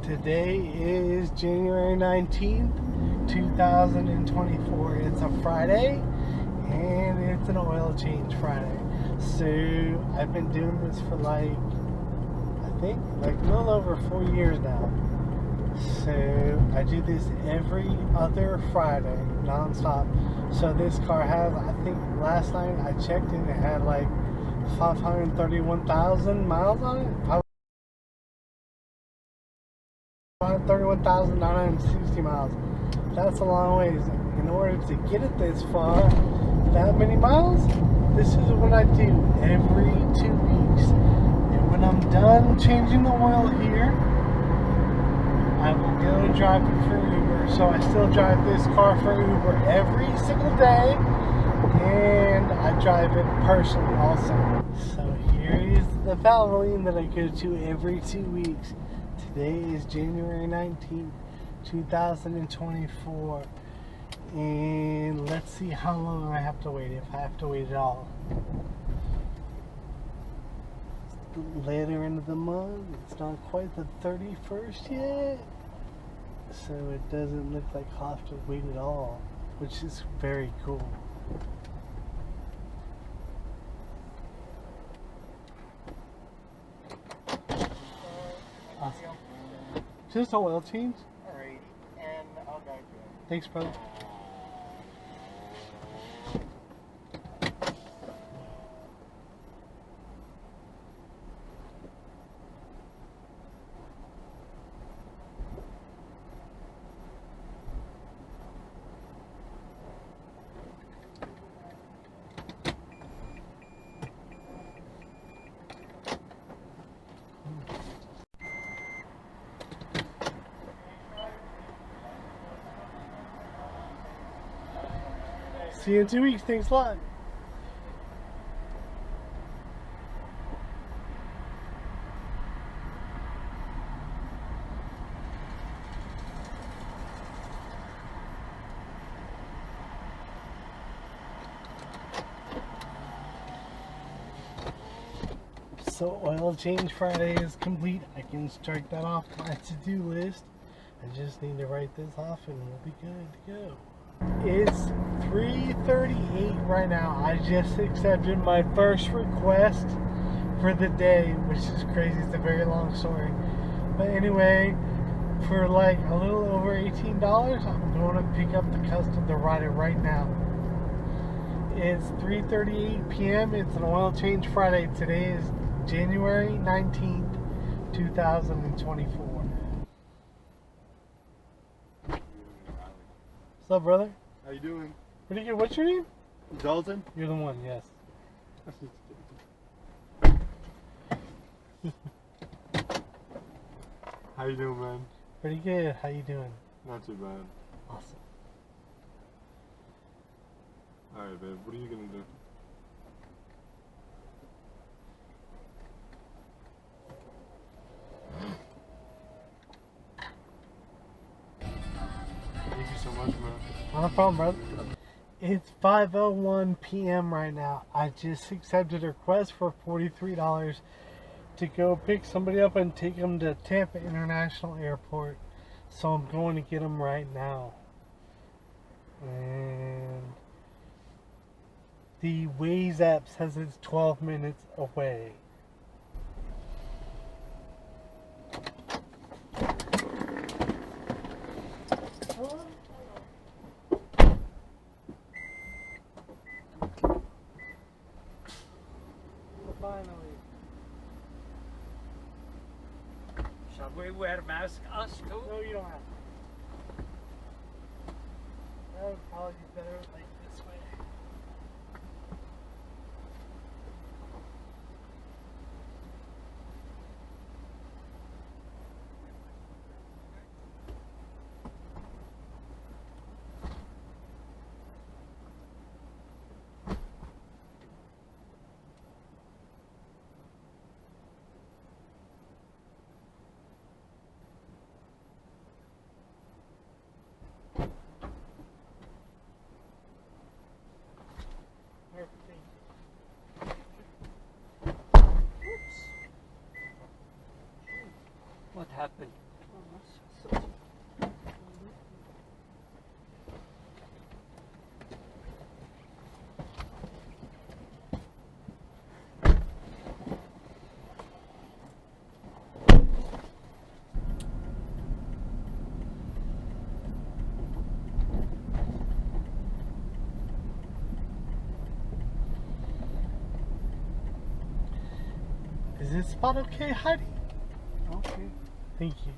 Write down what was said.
Today is January 19th, 2024. It's a Friday, and it's an oil change Friday. So I've been doing this for I think a little over 4 years now. So I do this every other Friday, non-stop. So this car has, I think last night I checked and it had 531,000 miles on it. 531,960 miles. That's a long ways. In order to get it this far, that many miles, this is what I do every 2 weeks. And when I'm done changing the oil here, I will go drive it for Uber. So I still drive this car for Uber every single day, and I drive it personally also. So here is the Valvoline that I go to every 2 weeks. Today is January 19th, 2024. And let's see how long I have to wait, if I have to wait at all. It's later into the month. It's not quite the 31st yet. So it doesn't look like I'll have to wait at all, which is very cool. Awesome. Just oil change? Alright, and I'll go through it. Thanks, brother. See you in 2 weeks. Thanks a lot. So oil change Friday is complete. I can strike that off my to-do list. I just need to write this off and we'll be good to go. It's 3:38 right now. I just accepted my first request for the day, which is crazy. It's a very long story. But anyway, for a little over $18, I'm going to pick up the rider right now. It's 3:38 p.m. It's an oil change Friday. Today is January 19th, 2024. What's up, brother? How you doing? Pretty good. What's your name? Dalton? You're the one, yes. How you doing, man? Pretty good. How you doing? Not too bad. Awesome. Alright, babe. What are you gonna do? Thank you so much, man. Not a problem, brother. It's 5:01 p.m. right now. I just accepted a request for $43 to go pick somebody up and take them to Tampa International Airport. So I'm going to get them right now. And the Waze app says it's 12 minutes away. Finally. Shall we wear masks, us too? No, you don't have to. That would probably be better this way. What happened? Is this spot okay, Heidi? Okay. Thank you.